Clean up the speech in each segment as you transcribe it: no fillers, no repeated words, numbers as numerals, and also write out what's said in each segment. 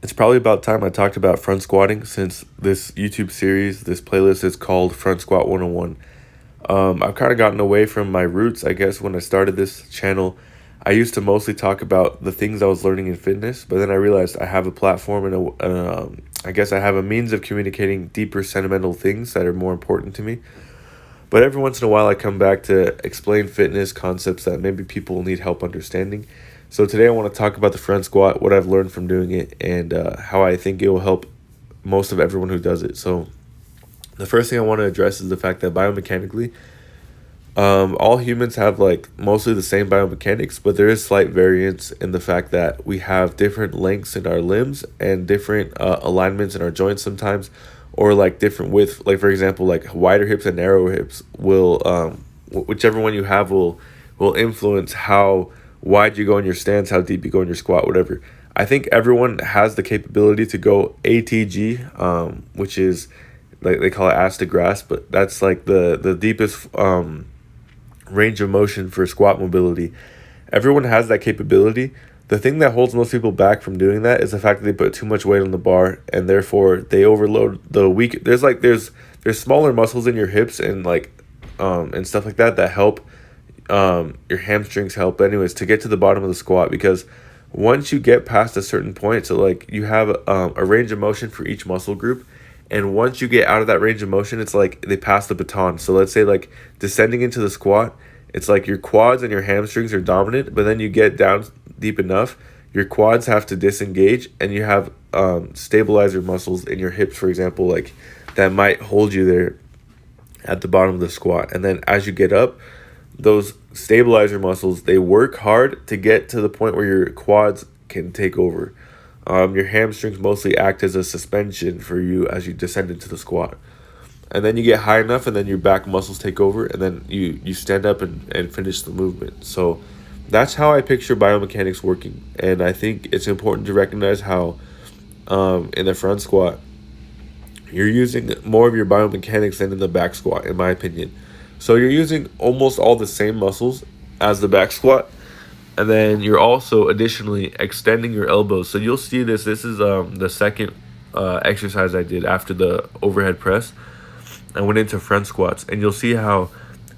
It's probably about time I talked about front squatting since this YouTube series, this playlist is called Front Squat 101. I've kind of gotten away from my roots, I guess, when I started this channel. I used to mostly talk about the things I was learning in fitness, but then I realized I have a platform and I guess I have a means of communicating deeper sentimental things that are more important to me. But every once in a while, I come back to explain fitness concepts that maybe people need help understanding. So today, I want to talk about the front squat, what I've learned from doing it, and how I think it will help most of everyone who does it. So the first thing I want to address is the fact that biomechanically, all humans have like mostly the same biomechanics, but there is slight variance in the fact that we have different lengths in our limbs and different alignments in our joints sometimes, or like different width. Like for example, like wider hips and narrower hips will whichever one you have will influence how wide you go in your stance, how deep you go in your squat, whatever. I think everyone has the capability to go ATG, which is like they call it ass to grass, but that's like the deepest range of motion for squat mobility. Everyone has that capability. The thing that holds most people back from doing that is the fact that they put too much weight on the bar and therefore they overload the weak. There's smaller muscles in your hips and and stuff like that that help. Your hamstrings help anyways to get to the bottom of the squat, because once you get past a certain point, so like you have a range of motion for each muscle group, and once you get out of that range of motion, it's like they pass the baton. So let's say like descending into the squat, it's like your quads and your hamstrings are dominant, but then you get down deep enough, your quads have to disengage, and you have stabilizer muscles in your hips, for example, like that might hold you there at the bottom of the squat. And then as you get up, those stabilizer muscles, they work hard to get to the point where your quads can take over. Your hamstrings mostly act as a suspension for you as you descend into the squat. And then you get high enough, and then your back muscles take over, and then you stand up and finish the movement. So that's how I picture biomechanics working. And I think it's important to recognize how in the front squat, you're using more of your biomechanics than in the back squat, in my opinion. So you're using almost all the same muscles as the back squat, and then you're also additionally extending your elbows. So you'll see this. This is the second exercise I did after the overhead press. I went into front squats, and you'll see how.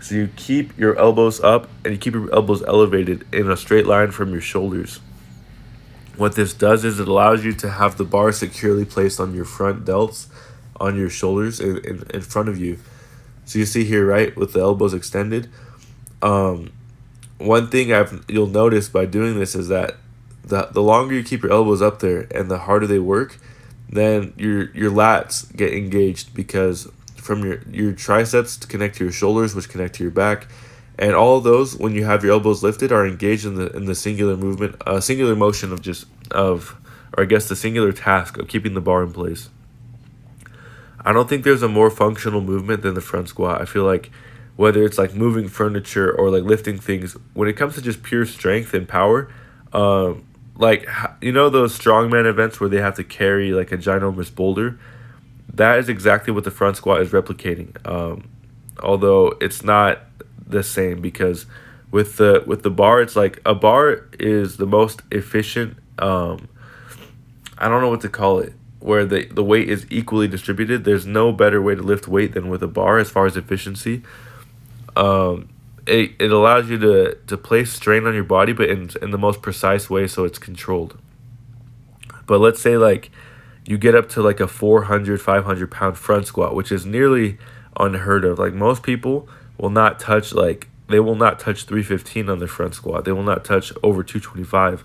So you keep your elbows up and you keep your elbows elevated in a straight line from your shoulders. What this does is it allows you to have the bar securely placed on your front delts, on your shoulders in front of you. So you see here, right, with the elbows extended. One thing you'll notice by doing this is that the longer you keep your elbows up there and the harder they work, then your lats get engaged, because from your triceps to connect to your shoulders, which connect to your back, and all of those, when you have your elbows lifted, are engaged in the singular movement, singular motion or I guess the singular task of keeping the bar in place. I don't think there's a more functional movement than the front squat. I feel like whether it's like moving furniture or like lifting things, when it comes to just pure strength and power, like those strongman events where they have to carry like a ginormous boulder, that is exactly what the front squat is replicating. Although it's not the same, because with the bar, it's like a bar is the most efficient. I don't know what to call it, where the weight is equally distributed. There's no better way to lift weight than with a bar as far as efficiency. It allows you to place strain on your body, but in the most precise way, so it's controlled. But let's say like you get up to like a 400, 500 pound front squat, which is nearly unheard of. Like most people will not touch they will not touch 315 on their front squat. They will not touch over 225.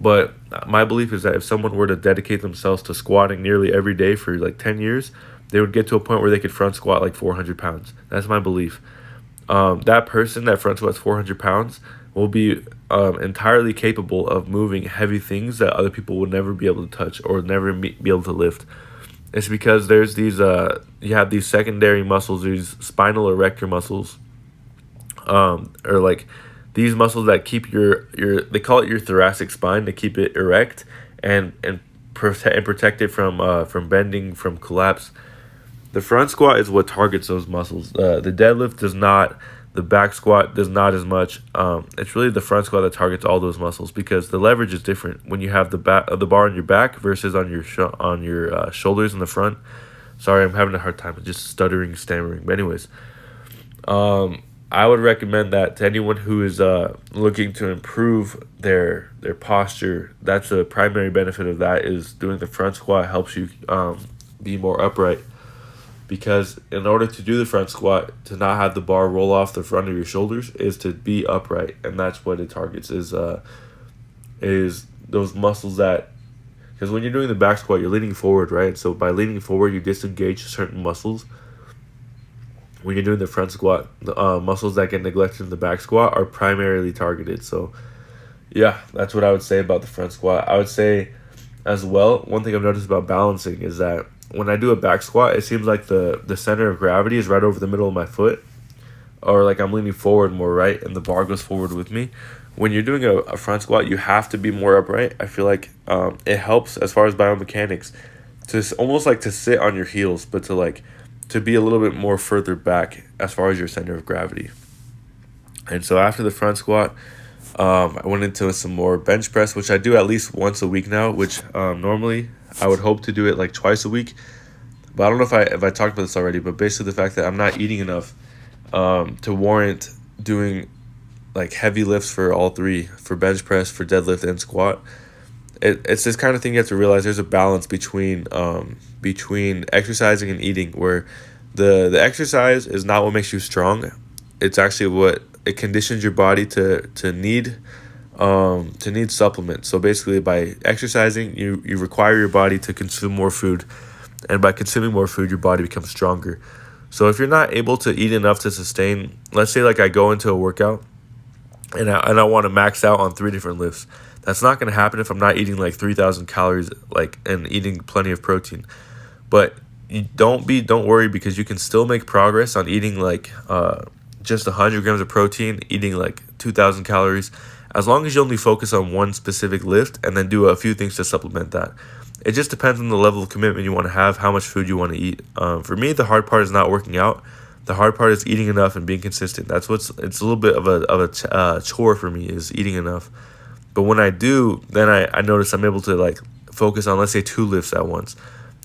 But my belief is that if someone were to dedicate themselves to squatting nearly every day for like 10 years, they would get to a point where they could front squat like 400 pounds. That's my belief. That person that front squats 400 pounds will be entirely capable of moving heavy things that other people would never be able to touch or never be able to lift. It's because there's these, you have these secondary muscles, these spinal erector muscles, or like these muscles that keep they call it your thoracic spine, to keep it erect and protect it from bending, from collapse. The front squat is what targets those muscles. The deadlift does not. The back squat does not as much. It's really the front squat that targets all those muscles because the leverage is different when you have the bar on your back versus on your shoulders in the front. Sorry, I'm having a hard time just stuttering, stammering. But anyways, I would recommend that to anyone who is looking to improve their posture. That's a primary benefit of that, is doing the front squat helps you be more upright. Because in order to do the front squat, to not have the bar roll off the front of your shoulders, is to be upright, and that's what it targets. Is those muscles that, because when you're doing the back squat, you're leaning forward, right? So by leaning forward, you disengage certain muscles. When you're doing the front squat, the muscles that get neglected in the back squat are primarily targeted. So yeah, that's what I would say about the front squat. I would say as well, one thing I've noticed about balancing is that when I do a back squat, it seems like the center of gravity is right over the middle of my foot, or like I'm leaning forward more, right, and the bar goes forward with me. When you're doing a front squat, you have to be more upright. I feel like it helps as far as biomechanics almost like to sit on your heels, but to be a little bit more further back as far as your center of gravity. And so after the front squat, I went into some more bench press, which I do at least once a week now, which normally I would hope to do it like twice a week. But I don't know if I talked about this already, but basically the fact that I'm not eating enough to warrant doing like heavy lifts for all three, for bench press, for deadlift, and squat. It's this kind of thing you have to realize there's a balance between exercising and eating, where the exercise is not what makes you strong. It's actually what it conditions your body to need supplements. So basically by exercising, you require your body to consume more food, and by consuming more food, your body becomes stronger. So if you're not able to eat enough to sustain, let's say like I go into a workout and I want to max out on 3 different lifts. That's not going to happen if I'm not eating like 3,000 calories and eating plenty of protein. But you don't worry, because you can still make progress on eating like just 100 grams of protein, eating like 2,000 calories, as long as you only focus on one specific lift and then do a few things to supplement that. It just depends on the level of commitment you want to have, how much food you want to eat. For me, the hard part is not working out. The hard part is eating enough and being consistent. It's a little bit of a chore for me, is eating enough. But when I do, then I notice I'm able to like focus on, let's say, 2 lifts at once.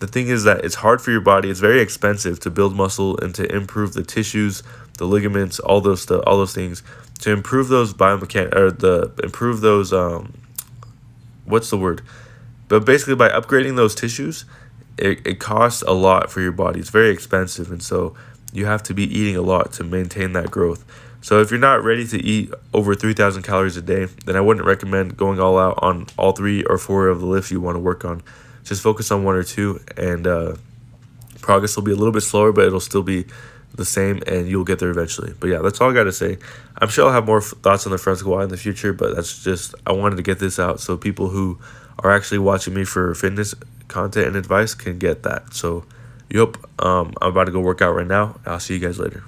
The thing is that it's hard for your body. It's very expensive to build muscle and to improve the tissues, the ligaments, all those things, to improve those improve those what's the word? But basically, by upgrading those tissues, it costs a lot for your body. It's very expensive, and so you have to be eating a lot to maintain that growth. So if you're not ready to eat over 3,000 calories a day, then I wouldn't recommend going all out on all 3 or 4 of the lifts you want to work on. Just focus on 1 or 2, and progress will be a little bit slower, but it'll still be the same, and you'll get there eventually. But yeah, that's all I got to say. I'm sure I'll have more thoughts on the front squat in the future, but that's just, I wanted to get this out so people who are actually watching me for fitness content and advice can get that. So, I'm about to go work out right now. I'll see you guys later.